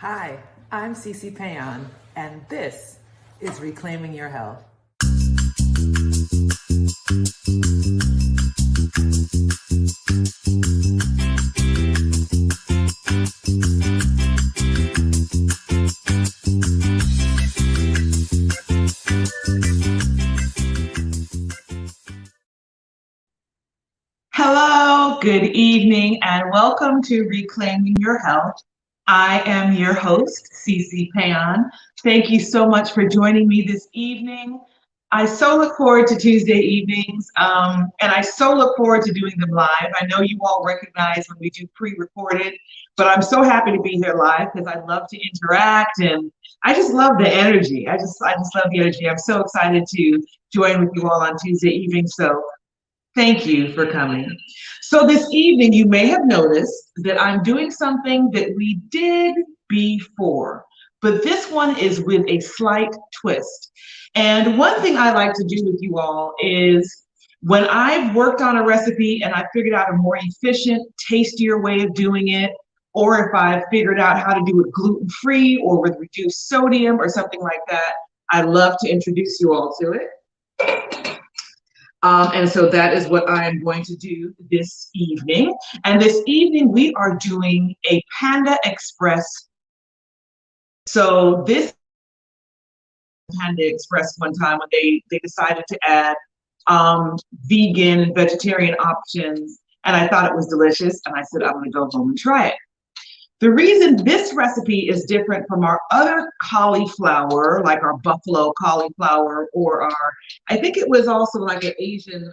Hi, I'm C.C. Péan, and this is Reclaiming Your Health. Hello, good evening, and welcome to Reclaiming Your Health. I am your host, C.C. Péan. Thank you so much for joining me this evening. I so look forward to Tuesday evenings, and I so look forward to doing them live. I know you all recognize when we do pre-recorded, but I'm so happy to be here live because I love to interact, and I just love the energy. I just love the energy. I'm so excited to join with you all on Tuesday evening. So thank you for coming. So this evening, you may have noticed that I'm doing something that we did before, but this one is with a slight twist. And one thing I like to do with you all is when I've worked on a recipe and I figured out a more efficient, tastier way of doing it, or if I've figured out how to do it gluten-free or with reduced sodium or something like that, I love to introduce you all to it. And so that is what I am going to do this evening. And this evening we are doing a Panda Express. So this Panda Express one time when they decided to add vegan and vegetarian options, and I thought it was delicious, and I said I'm gonna go home and try it. The reason this recipe is different from our other cauliflower, like our buffalo cauliflower, or our, I think it was also like an Asian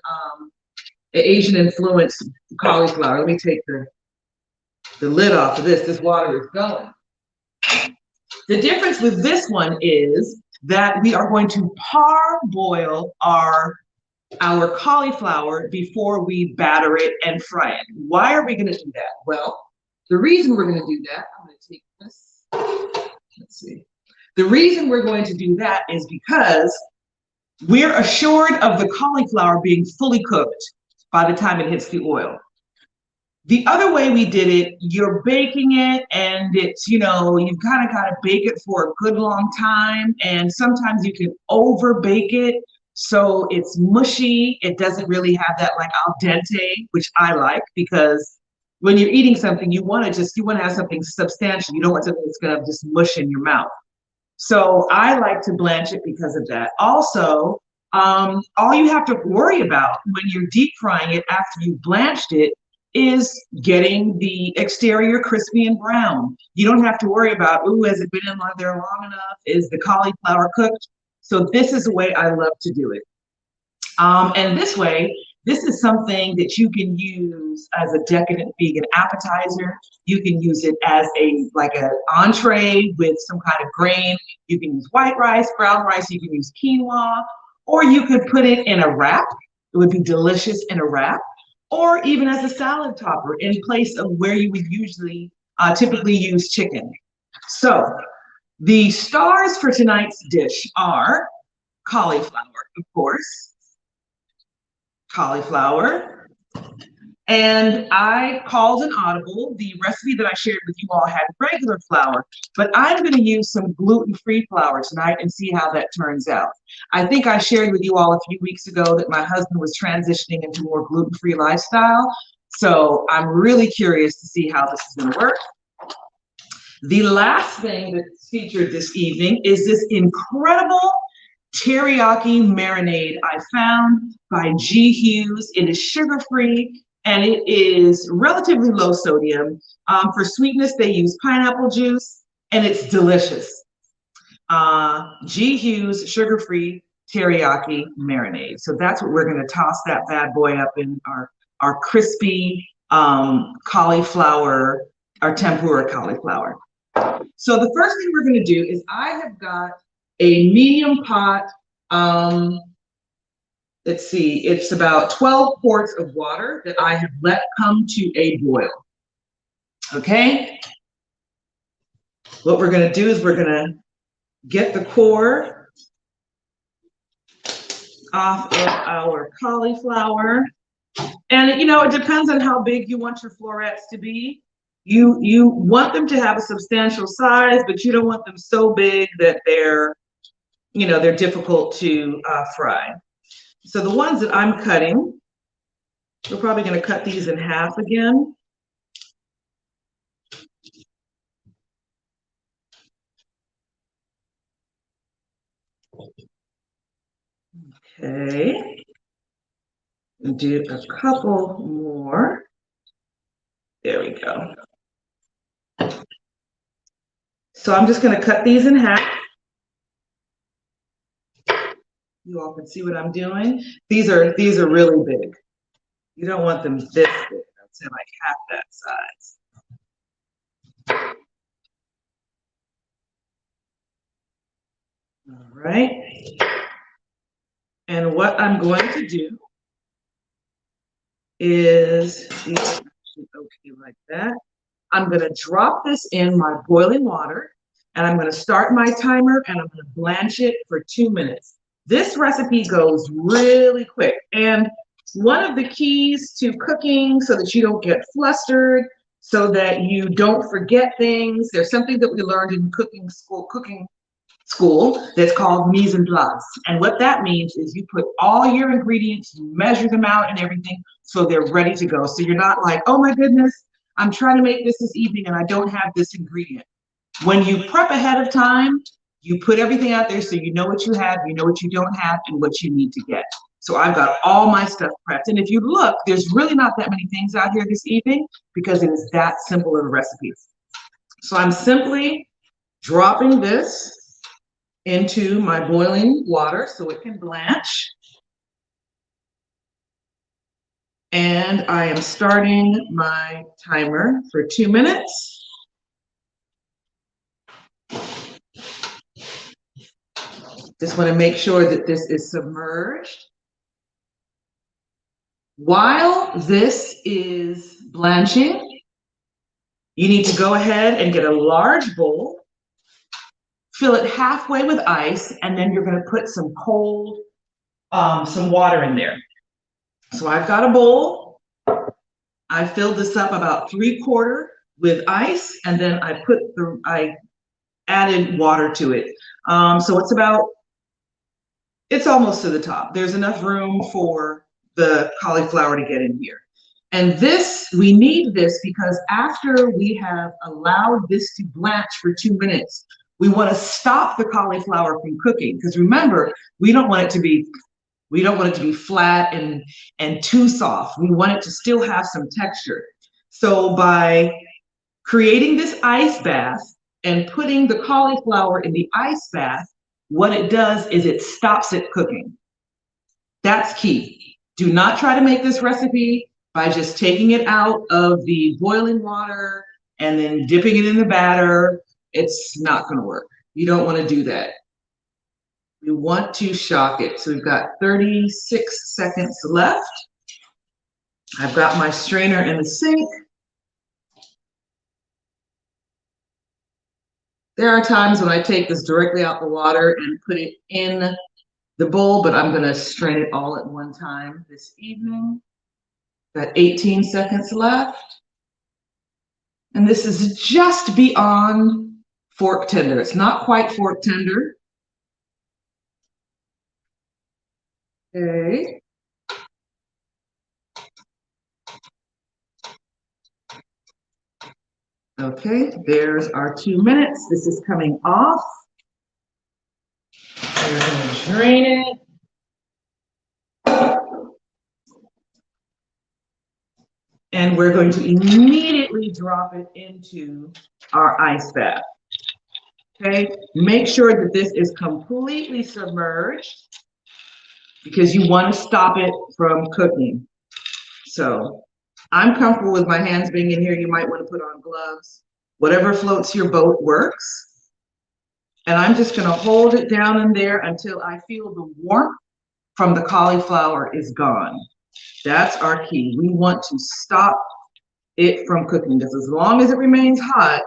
influenced cauliflower. Let me take the lid off of this. This water is going. The difference with this one is that we are going to parboil our cauliflower before we batter it and fry it. Why are we going to do that? Well, the reason we're going to do that, I'm going to take this, let's see. The reason we're going to do that is because we're assured of the cauliflower being fully cooked by the time it hits the oil. The other way we did it, you're baking it and it's, you've kind of got to bake it for a good long time. And sometimes you can over bake it. So it's mushy. It doesn't really have that like al dente, which I like because when you're eating something, you want to have something substantial. You don't want something that's going to just mush in your mouth. So I like to blanch it because of that. Also, all you have to worry about when you're deep frying it after you've blanched it is getting the exterior crispy and brown. You don't have to worry about, ooh, has it been in there long enough? Is the cauliflower cooked? So this is the way I love to do it. And this way, this is something that you can use as a decadent vegan appetizer. You can use it as an entree with some kind of grain. You can use white rice, brown rice, you can use quinoa, or you could put it in a wrap. It would be delicious in a wrap, or even as a salad topper in place of where you would usually typically use chicken. So the stars for tonight's dish are cauliflower, of course. Cauliflower, and I called an audible. The recipe that I shared with you all had regular flour, but I'm going to use some gluten-free flour tonight and see how that turns out. I think I shared with you all a few weeks ago that my husband was transitioning into more gluten-free lifestyle, so I'm really curious to see how this is going to work. The last thing that's featured this evening is this incredible teriyaki marinade I found by G. Hughes. It is sugar-free and it is relatively low sodium. For sweetness, they use pineapple juice and it's delicious. G. Hughes sugar-free teriyaki marinade. So that's what we're going to toss that bad boy up in our crispy cauliflower, our tempura cauliflower. So the first thing we're going to do is I have got a medium pot, let's see, it's about 12 quarts of water that I have let come to a boil. Okay? What we're going to do is we're going to get the core off of our cauliflower. And, it depends on how big you want your florets to be. You want them to have a substantial size, but you don't want them so big that they're, you know, they're difficult to fry. So the ones that I'm cutting, we're probably going to cut these in half again. Okay. Do a couple more. There we go. So I'm just going to cut these in half. You all can see what I'm doing. These are really big. You don't want them this big. I'd say like half that size. All right. And what I'm going to do is, okay, like that. I'm going to drop this in my boiling water, and I'm going to start my timer, and I'm going to blanch it for 2 minutes. This recipe goes really quick. And one of the keys to cooking so that you don't get flustered, so that you don't forget things, there's something that we learned in cooking school that's called mise en place. And what that means is you put all your ingredients, you measure them out and everything so they're ready to go. So you're not like, oh my goodness, I'm trying to make this evening and I don't have this ingredient. When you prep ahead of time, you put everything out there so you know what you have, you know what you don't have, and what you need to get. So I've got all my stuff prepped. And if you look, there's really not that many things out here this evening because it is that simple of a recipe. So I'm simply dropping this into my boiling water so it can blanch. And I am starting my timer for 2 minutes. Just want to make sure that this is submerged. While this is blanching, you need to go ahead and get a large bowl, fill it halfway with ice, and then you're going to put some cold, some water in there. So I've got a bowl. I filled this up about 3/4 with ice, and then I added water to it. So it's almost to the top. There's enough room for the cauliflower to get in here. And we need this because after we have allowed this to blanch for 2 minutes, we want to stop the cauliflower from cooking. Because remember, we don't want it to be flat and too soft. We want it to still have some texture. So by creating this ice bath and putting the cauliflower in the ice bath, what it does is it stops it cooking. That's key. Do not try to make this recipe by just taking it out of the boiling water and then dipping it in the batter. It's not going to work. You don't want to do that. We want to shock it. So we've got 36 seconds left. I've got my strainer in the sink. There are times when I take this directly out the water and put it in the bowl, but I'm going to strain it all at one time this evening. Got 18 seconds left. And this is just beyond fork tender. It's not quite fork tender. Okay. Okay, there's our 2 minutes. This is coming off. We're going to drain it. And we're going to immediately drop it into our ice bath. Okay, make sure that this is completely submerged because you want to stop it from cooking. So I'm comfortable with my hands being in here. You might want to put on gloves. Whatever floats your boat works. And I'm just going to hold it down in there until I feel the warmth from the cauliflower is gone. That's our key. We want to stop it from cooking because as long as it remains hot,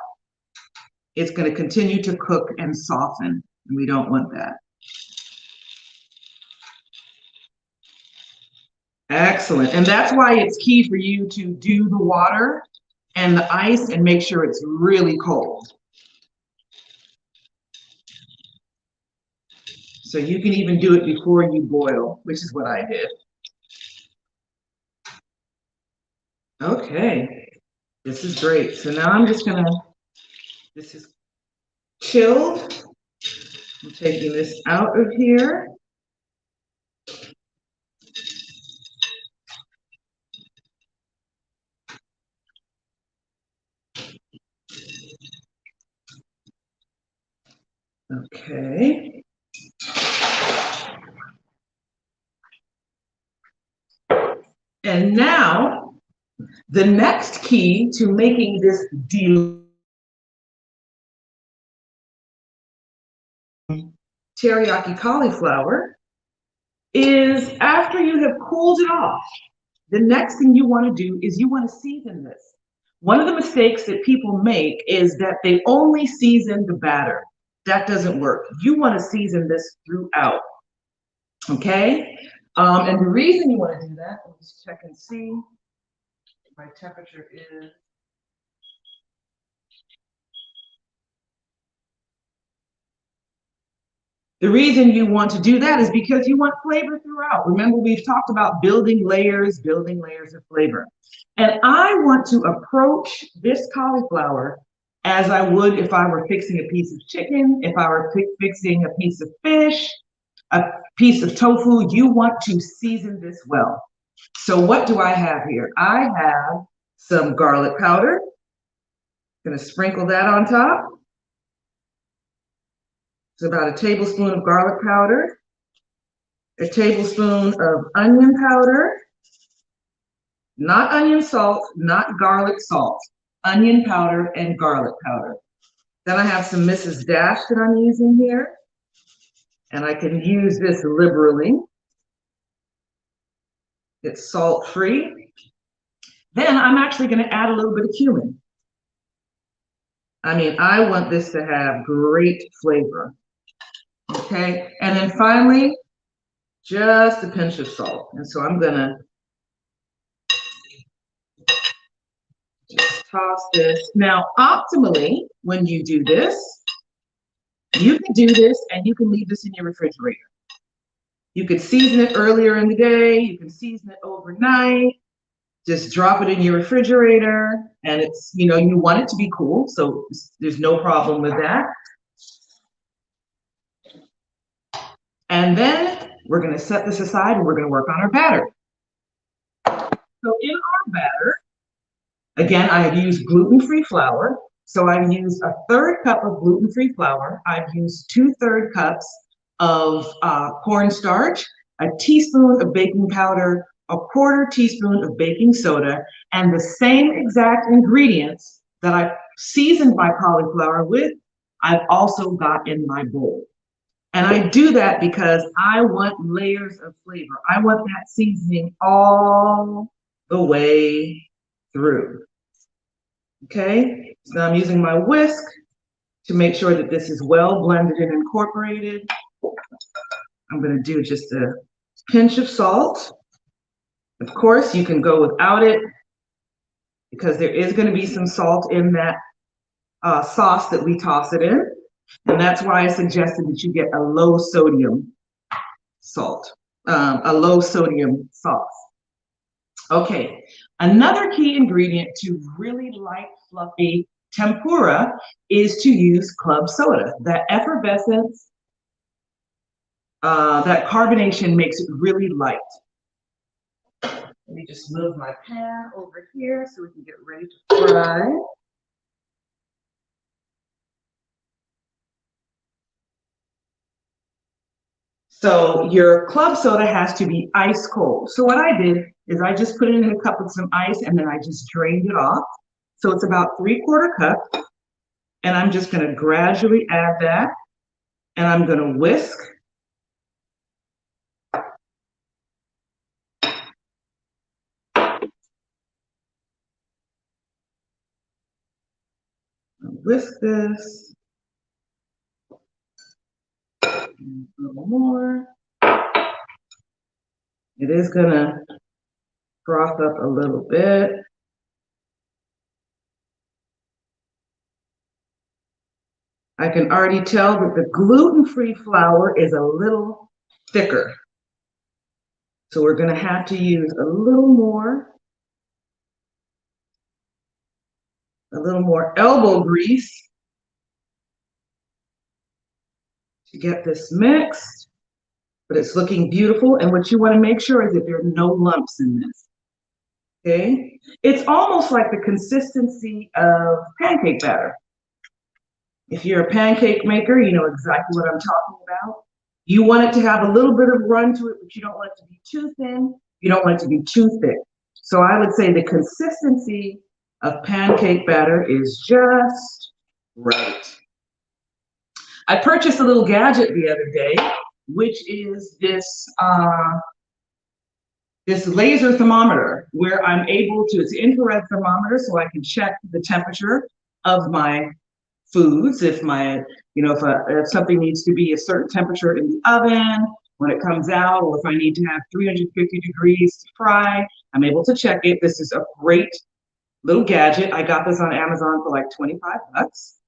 it's going to continue to cook and soften. And we don't want that. Excellent. And that's why it's key for you to do the water and the ice and make sure it's really cold. So you can even do it before you boil, which is what I did. Okay, this is great. So now I'm just gonna, this is chilled. I'm taking this out of here. Okay. And now, the next key to making this teriyaki cauliflower is after you have cooled it off, the next thing you want to do is you want to season this. One of the mistakes that people make is that they only season the batter. That doesn't work. You want to season this throughout. Okay? And the reason you want to do that, let me just check and see. My temperature is. The reason you want to do that is because you want flavor throughout. Remember, we've talked about building layers of flavor. And I want to approach this cauliflower as I would if I were fixing a piece of chicken, if I were fixing a piece of fish, a piece of tofu. You want to season this well. So what do I have here? I have some garlic powder. I'm gonna sprinkle that on top. It's about a tablespoon of garlic powder, a tablespoon of onion powder, not onion salt, not garlic salt, onion powder and garlic powder. Then I have some Mrs. Dash that I'm using here, and I can use this liberally. It's salt-free. Then I'm actually gonna add a little bit of cumin. I mean, I want this to have great flavor. Okay, and then finally, just a pinch of salt. And so I'm gonna just toss this. Now, optimally, when you do this, you can do this and you can leave this in your refrigerator. You could season it earlier in the day, you can season it overnight, just drop it in your refrigerator, and it's, you know, you want it to be cool, so there's no problem with that. And then we're gonna set this aside and we're gonna work on our batter. So in our batter, again, I have used gluten-free flour. So I've used a third cup of gluten-free flour. I've used 2/3 cups of cornstarch, a teaspoon of baking powder, a 1/4 teaspoon of baking soda, and the same exact ingredients that I seasoned my cauliflower with, I've also got in my bowl. And I do that because I want layers of flavor. I want that seasoning all the way through. Okay, so now I'm using my whisk to make sure that this is well blended and incorporated. I'm gonna do just a pinch of salt. Of course, you can go without it because there is gonna be some salt in that sauce that we toss it in. And that's why I suggested that you get a low sodium salt, a low sodium sauce. Okay, another key ingredient to really light, fluffy tempura is to use club soda. That effervescence, that carbonation makes it really light. Let me just move my pan over here so we can get ready to fry. So your club soda has to be ice cold. So what I did is I just put it in a cup with some ice and then I just drained it off. So it's about 3/4 cup. And I'm just gonna gradually add that. And I'm gonna whisk. Whisk this. And a little more. It is gonna froth up a little bit. I can already tell that the gluten-free flour is a little thicker. So we're going to have to use a little more elbow grease to get this mixed. But it's looking beautiful. And what you want to make sure is that there are no lumps in this. Okay? It's almost like the consistency of pancake batter. If you're a pancake maker, you know exactly what I'm talking about. You want it to have a little bit of run to it, but you don't want it to be too thin. You don't want it to be too thick. So I would say the consistency of pancake batter is just right. I purchased a little gadget the other day, which is this laser thermometer where I'm able to, it's an infrared thermometer, so I can check the temperature of my foods. If if something needs to be a certain temperature in the oven when it comes out, or if I need to have 350 degrees to fry, I'm able to check it. This is a great little gadget. I got this on Amazon for like 25 bucks.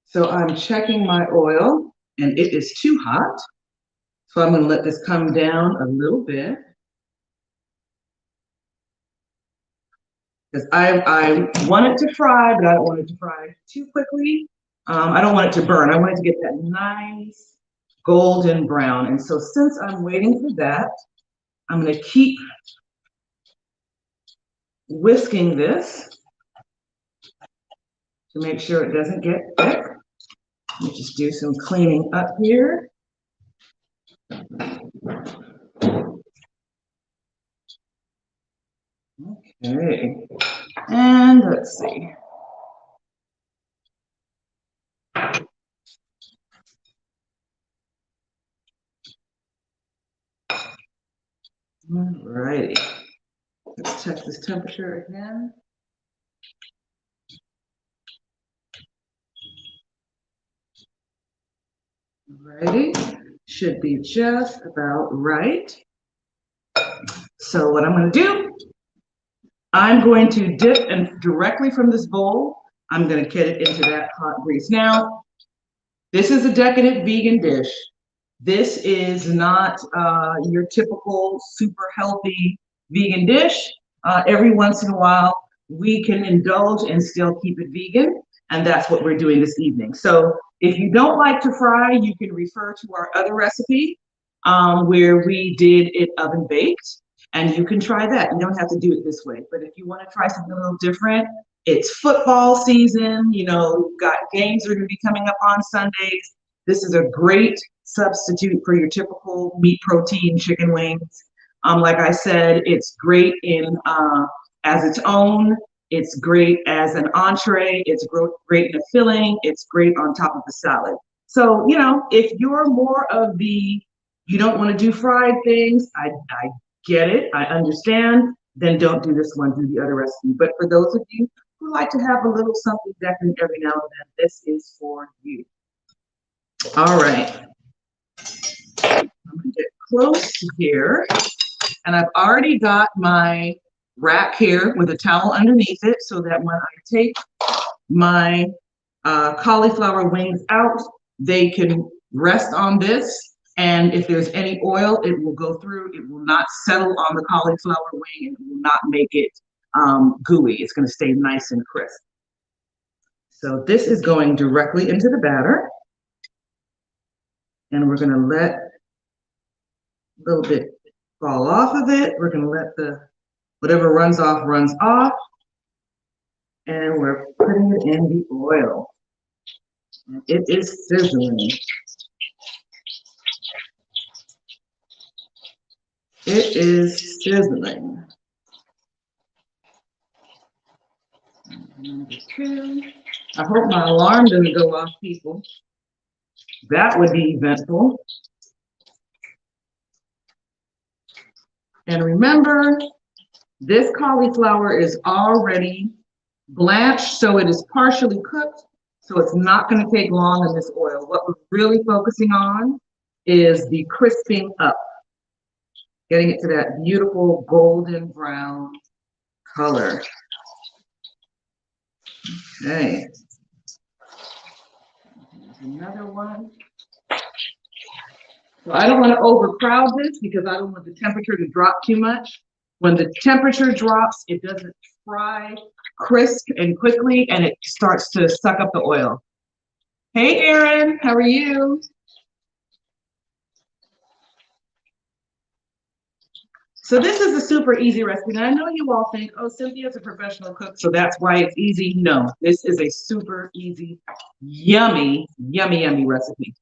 So I'm checking my oil and it is too hot. So I'm going to let this come down a little bit. Because I want it to fry, but I don't want it to fry too quickly. I don't want it to burn. I want it to get that nice golden brown. And so since I'm waiting for that, I'm going to keep whisking this to make sure it doesn't get thick. Let me just do some cleaning up here. Okay, and let's see. All righty, let's check this temperature again. Righty, should be just about right. So what I'm going to do, I'm going to dip and directly from this bowl, I'm going to get it into that hot grease. Now, this is a decadent vegan dish. This is not your typical super healthy vegan dish. Every once in a while, we can indulge and still keep it vegan, and that's what we're doing this evening. So if you don't like to fry, you can refer to our other recipe where we did it oven baked, and you can try that. You don't have to do it this way, but if you want to try something a little different, it's football season. You know, we've got games that are going to be coming up on Sundays. This is a great substitute for your typical meat protein chicken wings. Like I said, it's great in as its own. It's great as an entree. It's great in a filling. It's great on top of the salad. So, you know, if you're more of the, you don't want to do fried things, I get it, I understand, then don't do this one, do the other recipe. But for those of you who like to have a little something decadent every now and then, this is for you. All right. I'm gonna get close to here. And I've already got my rack here with a towel underneath it so that when I take my cauliflower wings out, they can rest on this. And if there's any oil, it will go through. It will not settle on the cauliflower wing and it will not make it gooey. It's going to stay nice and crisp. So this is going directly into the batter. And we're going to let a little bit fall off of it. We're going to let whatever runs off. And we're putting it in the oil. And it is sizzling. It is sizzling. Number 2. I hope my alarm doesn't go off, people. That would be eventful. And remember, this cauliflower is already blanched, so it is partially cooked, so it's not going to take long in this oil. What we're really focusing on is the crisping up, getting it to that beautiful golden brown color. Okay. on. So I don't want to overcrowd this because I don't want the temperature to drop too much. When the temperature drops, it doesn't fry crisp and quickly, and it starts to suck up the oil. Hey, Erin, how are you? So this is a super easy recipe. And I know you all think, oh, Cynthia's a professional cook, so that's why it's easy. No, this is a super easy, yummy, yummy, yummy recipe.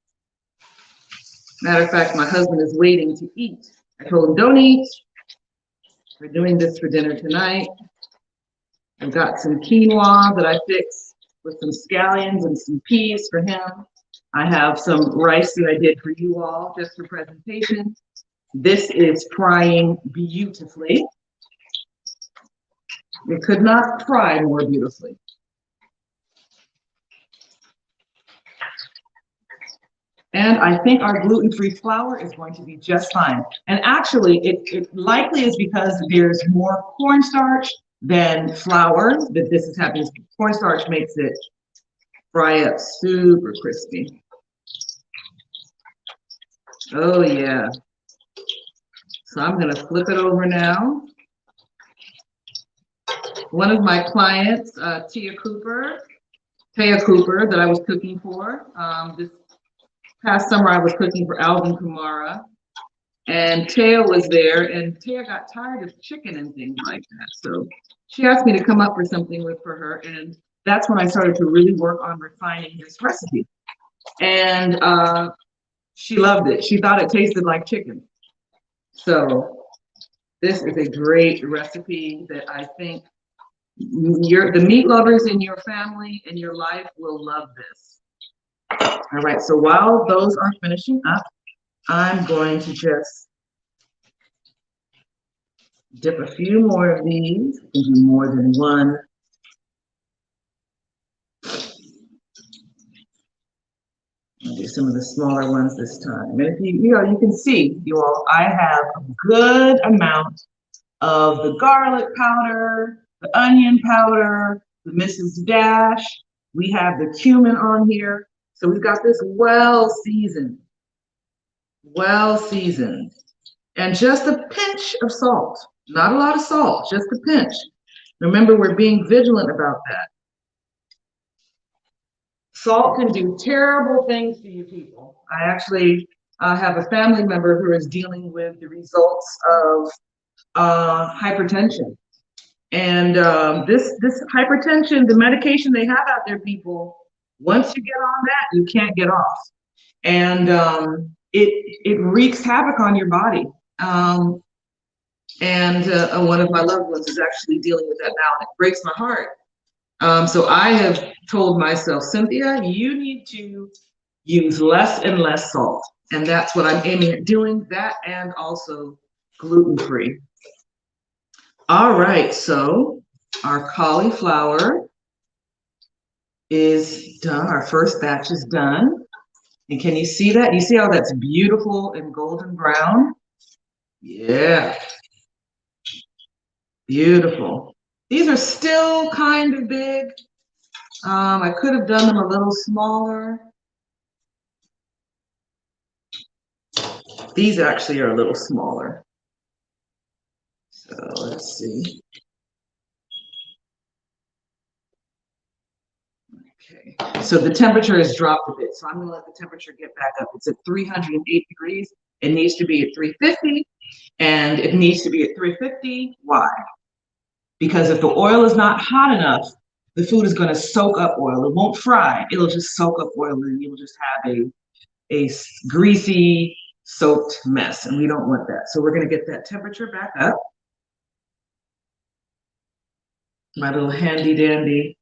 Matter of fact, my husband is waiting to eat. I told him, don't eat. We're doing this for dinner tonight. I've got some quinoa that I fixed with some scallions and some peas for him. I have some rice that I did for you all just for presentation. This is frying beautifully. It could not fry more beautifully. And I think our gluten-free flour is going to be just fine. And actually, it likely is because there's more cornstarch than flour that this is happening. Cornstarch makes it fry up super crispy. Oh, yeah. So I'm going to flip it over now. One of my clients, Taya Cooper, that I was cooking for, this past summer I was cooking for Alvin Kumara, and Taya was there, and Taya got tired of chicken and things like that. So she asked me to come up for something for her, and that's when I started to really work on refining this recipe. And she loved it. She thought it tasted like chicken. So this is a great recipe that I think the meat lovers in your family and your life will love this. All right, so while those are finishing up, I'm going to just dip a few more of these. We can do more than one. I'll do some of the smaller ones this time. And if you can see, you all, I have a good amount of the garlic powder, the onion powder, the Mrs. Dash. We have the cumin on here. So we've got this well seasoned. And just a pinch of salt. Not a lot of salt, just a pinch. Remember, we're being vigilant about that. Salt can do terrible things to you people. I actually have a family member who is dealing with the results of hypertension. And this hypertension, the medication they have out there, people, once you get on that, you can't get off. And it wreaks havoc on your body. And one of my loved ones is actually dealing with that now, and it breaks my heart. So I have told myself, Cynthia, you need to use less and less salt. And that's what I'm aiming at doing, that and also gluten-free. All right, so our cauliflower is done. Our first batch is done. And can you see that? You see how that's beautiful and golden brown? Yeah. Beautiful. These are still kind of big. I could have done them a little smaller. These actually are a little smaller. So let's see. Okay, so the temperature has dropped a bit. So I'm gonna let the temperature get back up. It's at 308 degrees. It needs to be at 350. And it needs to be at 350. Why? Because if the oil is not hot enough, the food is going to soak up oil. It won't fry. It'll just soak up oil, and you'll just have a greasy, soaked mess, and we don't want that. So we're going to get that temperature back up. My little handy dandy.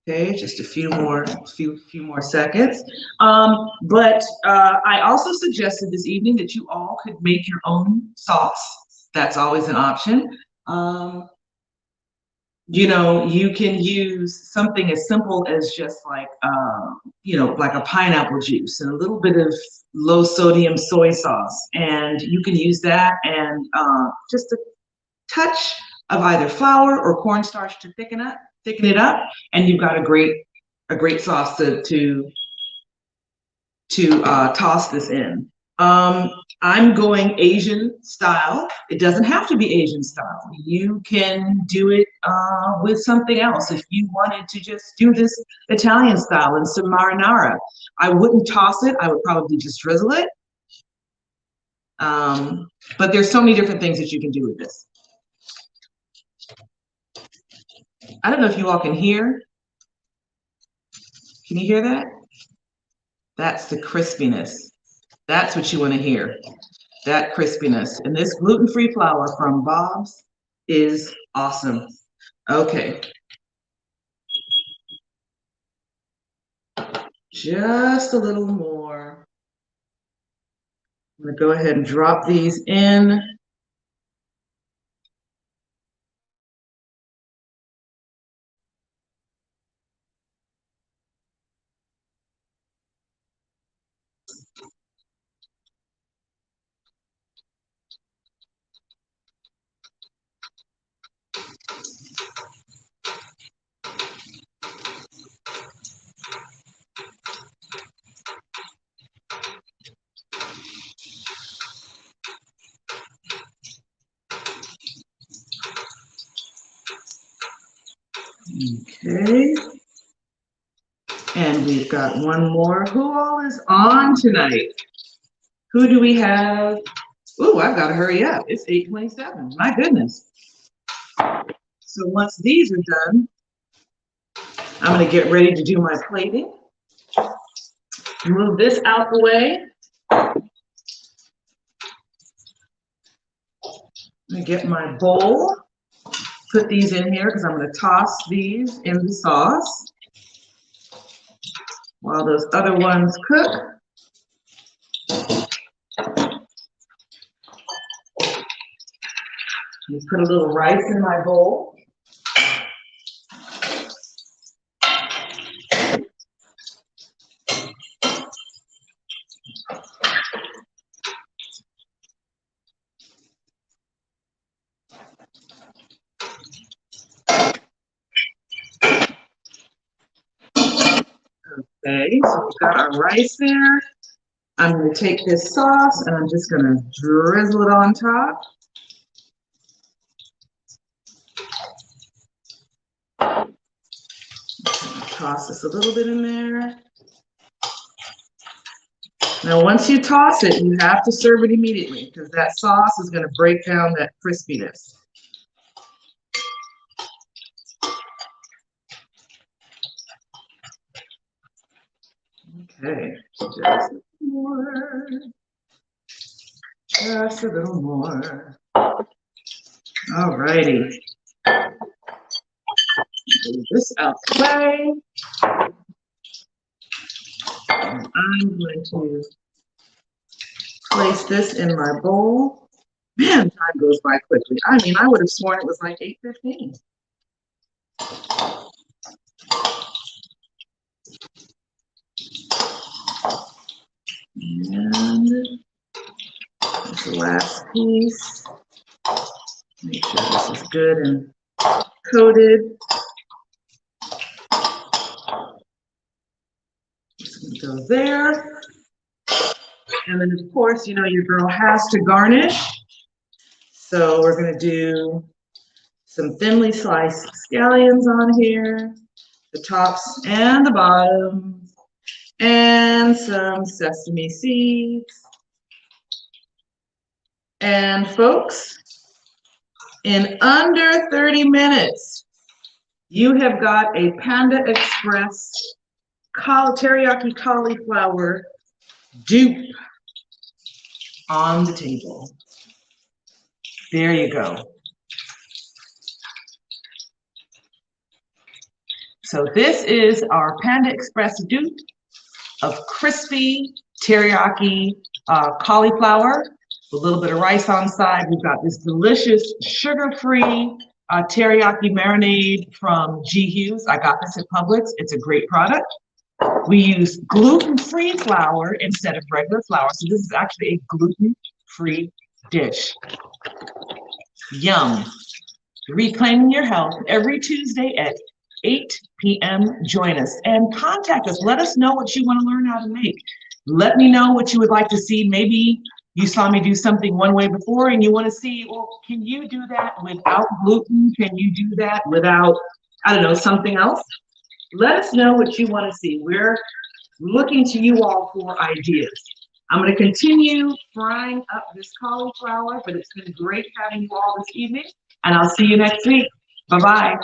Okay, just a few more seconds. But I also suggested this evening that you all could make your own sauce. That's always an option. You know, you can use something as simple as just like, like a pineapple juice and a little bit of low sodium soy sauce. And you can use that and just a touch of either flour or cornstarch to thicken it up, and you've got a great a great sauce to toss this in. I'm going Asian style. It doesn't have to be Asian style. You can do it with something else. If you wanted to just do this Italian style and some marinara, I wouldn't toss it. I would probably just drizzle it. But there's so many different things that you can do with this. I don't know if you all can hear. Can you hear that? That's the crispiness. That's what you want to hear. That crispiness. And this gluten-free flour from Bob's is awesome. Okay. Just a little more. I'm going to go ahead and drop these in. Okay. And we've got one more. Who all is on tonight? Who do we have? Ooh, I've got to hurry up. It's 8:27. My goodness. So once these are done, I'm going to get ready to do my plating. Move this out the way. I'm going to get my bowl. Put these in here because I'm going to toss these in the sauce while those other ones cook. You put a little rice in my bowl. Okay, so we've got our rice there. I'm going to take this sauce and I'm just going to drizzle it on top. Toss this a little bit in there. Now, once you toss it, you have to serve it immediately because that sauce is going to break down that crispiness. Okay, just a little more. Just a little more. All righty. Move this out the way. And I'm going to place this in my bowl. Man, time goes by quickly. I mean, I would have sworn it was like 8:15. And that's the last piece. Make sure this is good and coated. Just gonna go there. And then of course, you know, your girl has to garnish. So we're gonna do some thinly sliced scallions on here, the tops and the bottoms, and some sesame seeds. And folks, in under 30 minutes, you have got a Panda Express teriyaki cauliflower dupe on the table. There you go. So this is our Panda Express dupe of crispy teriyaki cauliflower, a little bit of rice on the side. We've got this delicious sugar-free teriyaki marinade from G. Hughes. I got this at Publix. It's a great product. We use gluten-free flour instead of regular flour. So this is actually a gluten-free dish. Yum. Reclaiming your health every Tuesday at 8 p.m. Join us and contact us. Let us know what you want to learn how to make. Let me know what you would like to see. Maybe you saw me do something one way before and you want to see, well, can you do that without gluten? Can you do that without, I don't know, something else? Let us know what you want to see. We're looking to you all for ideas. I'm going to continue frying up this cauliflower, but it's been great having you all this evening, and I'll see you next week. Bye-bye.